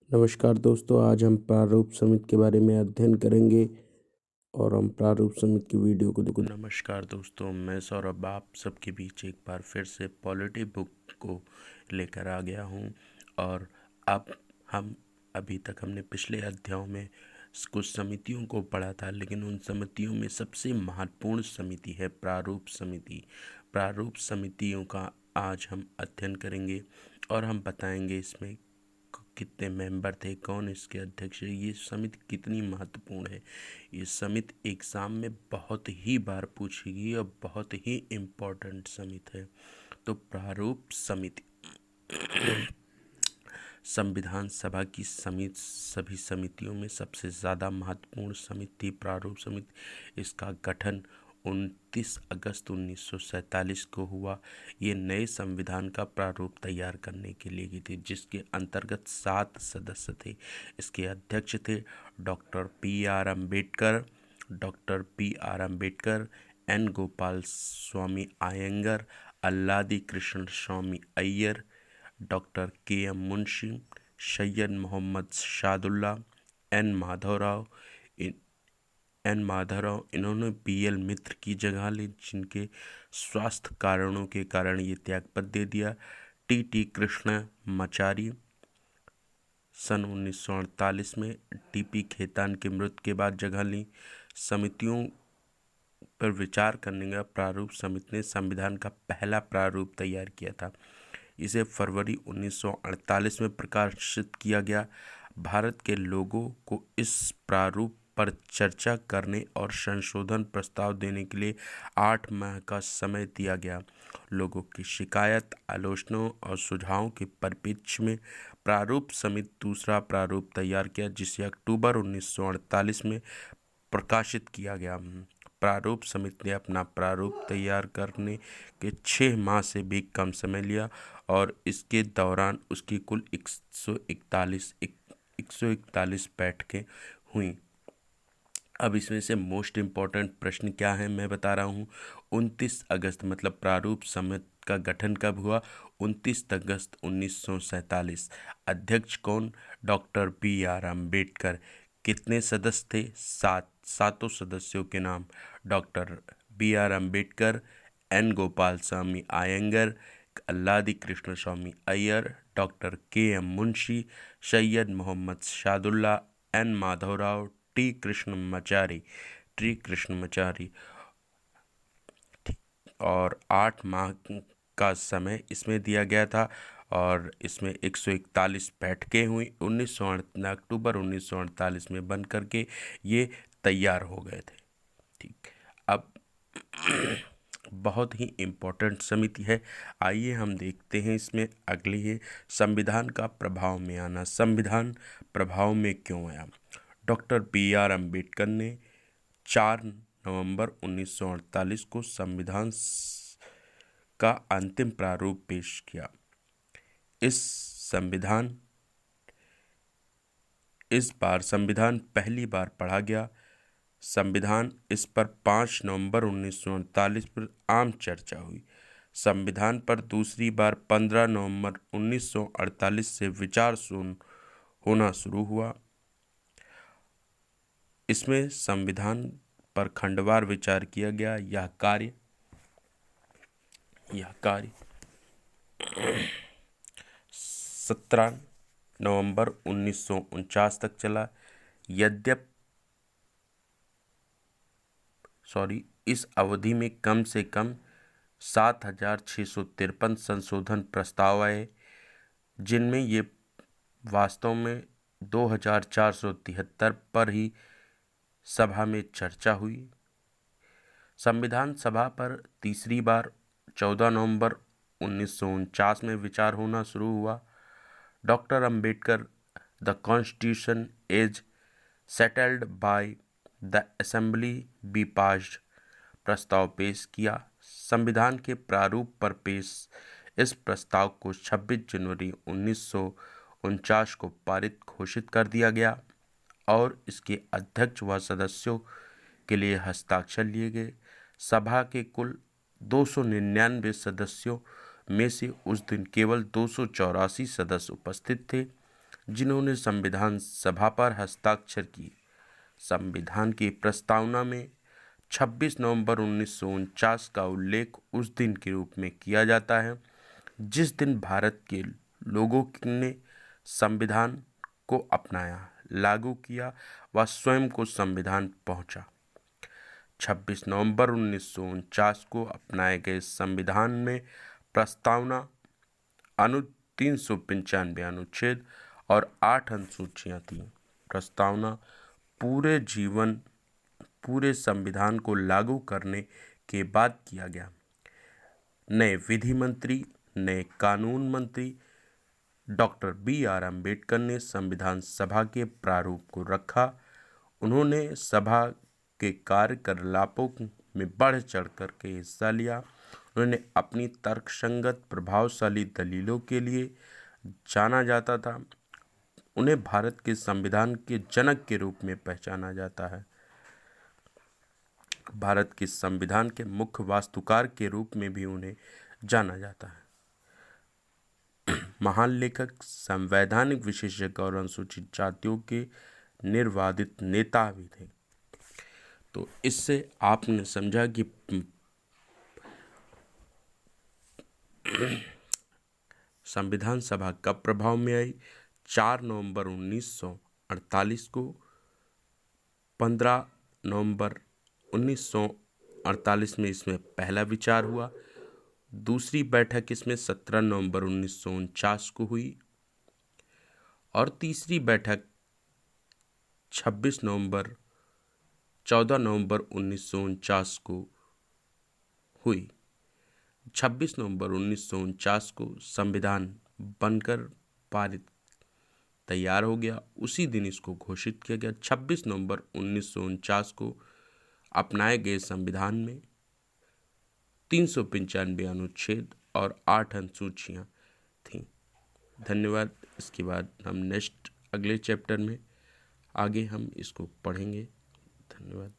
नमस्कार दोस्तों, आज हम प्रारूप समिति के बारे में अध्ययन करेंगे और हम प्रारूप समिति की वीडियो को नमस्कार दोस्तों, मैं सौरभ आप सबके बीच एक बार फिर से पॉलिटी बुक को लेकर आ गया हूं। और अब हम अभी तक हमने पिछले अध्यायों में कुछ समितियों को पढ़ा था, लेकिन उन समितियों में सबसे महत्वपूर्ण समिति है प्रारूप समिति। प्रारूप समितियों का आज हम अध्ययन करेंगे और हम बताएंगे इसमें कितने मेंबर थे, कौन इसके अध्यक्ष है, ये समिति कितनी महत्वपूर्ण है। ये समिति एग्ज़ाम में बहुत ही बार पूछी गई और बहुत ही इम्पोर्टेंट समिति है। तो प्रारूप समिति संविधान सभा की समिति सभी समितियों में सबसे ज़्यादा महत्वपूर्ण समिति थी प्रारूप समिति। इसका गठन 29 अगस्त 1947 को हुआ। ये नए संविधान का प्रारूप तैयार करने के लिए की थी, जिसके अंतर्गत 7 सदस्य थे। इसके अध्यक्ष थे doctor P R Ambedkar, N Gopal Swami Ayyangar, Alladi Krishna Swami Iyer, doctor K M Munshi, Syed Mohammad Saadulla, N Madhavrao. इन्होंने पीएल मित्र की जगह ली, जिनके स्वास्थ्य कारणों के कारण ये त्यागपत्र दे दिया। टी कृष्णमाचारी सन 1948 में टीपी खेतान की मृत्यु के बाद जगह ली। समितियों पर विचार करने का प्रारूप समिति ने संविधान का पहला प्रारूप तैयार किया था। इसे फरवरी 1948 में प्रकाशित किया गया। भारत के लोगों को इस प्रारूप पर चर्चा करने और संशोधन प्रस्ताव देने के लिए 8 माह का समय दिया गया। लोगों की शिकायत, आलोचनाओं और सुझावों के परिप्रेक्ष्य में प्रारूप समिति दूसरा प्रारूप तैयार किया, जिसे अक्टूबर 1948 में प्रकाशित किया गया। प्रारूप समिति ने अपना प्रारूप तैयार करने के 6 माह से भी कम समय लिया और इसके दौरान उसकी कुल 141 बैठकें हुई। अब इसमें से मोस्ट इम्पॉर्टेंट प्रश्न क्या है मैं बता रहा हूँ। 29 अगस्त मतलब प्रारूप समिति का गठन कब हुआ? 29 अगस्त 1947। अध्यक्ष कौन? Doctor B R Ambedkar. कितने सदस्य थे? 7। सातों सदस्यों के नाम doctor B R Ambedkar, N Gopal Swami Ayyangar, Alladi Krishna Swami Iyer, doctor K M Munshi, Syed Mohammad Saadulla, N Madhavrao, T Krishnamachari. और 8 माह का समय इसमें दिया गया था और इसमें 141 बैठकें हुई। अक्टूबर 1948 में बन करके ये तैयार हो गए थे। ठीक, अब बहुत ही इम्पोर्टेंट समिति है। आइए हम देखते हैं इसमें अगली है संविधान का प्रभाव में आना। संविधान प्रभाव में क्यों आया? डॉक्टर बी आर अम्बेडकर ने 4 नवंबर 1948 को संविधान का अंतिम प्रारूप पेश किया। इस बार संविधान पहली बार पढ़ा गया। संविधान इस पर 5 नवंबर 1948 पर आम चर्चा हुई। संविधान पर दूसरी बार 15 नवंबर 1948 से विचार होना शुरू हुआ। इसमें संविधान पर खंडवार विचार किया गया। यह कार्य 17 नवंबर 1949 तक चला। इस अवधि में कम से कम 7,653 संशोधन प्रस्ताव आए, जिनमें ये वास्तव में 2,473 पर ही सभा में चर्चा हुई। संविधान सभा पर तीसरी बार 14 नवंबर 1949 में विचार होना शुरू हुआ। Doctor Ambedkar the constitution is settled by the assembly be passed प्रस्ताव पेश किया। संविधान के प्रारूप पर पेश इस प्रस्ताव को 26 जनवरी 1949 को पारित घोषित कर दिया गया और इसके अध्यक्ष व सदस्यों के लिए हस्ताक्षर लिए गए। सभा के कुल 299 सदस्यों में से उस दिन केवल 284 सदस्य उपस्थित थे, जिन्होंने संविधान सभा पर हस्ताक्षर किए। संविधान की प्रस्तावना में 26 नवंबर 1949 का उल्लेख उस दिन के रूप में किया जाता है जिस दिन भारत के लोगों ने संविधान को अपनाया, लागू किया व स्वयं को संविधान पहुंचा। 26 नवंबर 1949 को अपनाए गए संविधान में प्रस्तावना, 395 अनुच्छेद और 8 अनुसूचियां थीं। प्रस्तावना पूरे संविधान को लागू करने के बाद किया गया। नए विधि मंत्री, नए कानून मंत्री डॉक्टर BR अम्बेडकर ने संविधान सभा के प्रारूप को रखा। उन्होंने सभा के कार्यकलापों में बढ़ चढ़कर के हिस्सा लिया। उन्होंने अपनी तर्कसंगत प्रभावशाली दलीलों के लिए जाना जाता था। उन्हें भारत के संविधान के जनक के रूप में पहचाना जाता है। भारत के संविधान के मुख्य वास्तुकार के रूप में भी उन्हें जाना जाता है। महान लेखक, संवैधानिक विशेषज्ञ और अनुसूचित जातियों के निर्वादित नेता भी थे। तो इससे आपने समझा कि संविधान सभा कब प्रभाव में आई। 4 नवंबर 1948 को, 15 नवंबर 1948 में इसमें पहला विचार हुआ। दूसरी बैठक इसमें 17 नवंबर 1949 को हुई और तीसरी बैठक 14 नवंबर 1949 को हुई। 26 नवंबर 1949 को संविधान बनकर पारित तैयार हो गया। उसी दिन इसको घोषित किया गया। 26 नवंबर 1949 को अपनाए गए संविधान में 395 अनुच्छेद और 8 अनुसूचियां थीं। धन्यवाद। इसके बाद हम अगले चैप्टर में आगे हम इसको पढ़ेंगे। धन्यवाद।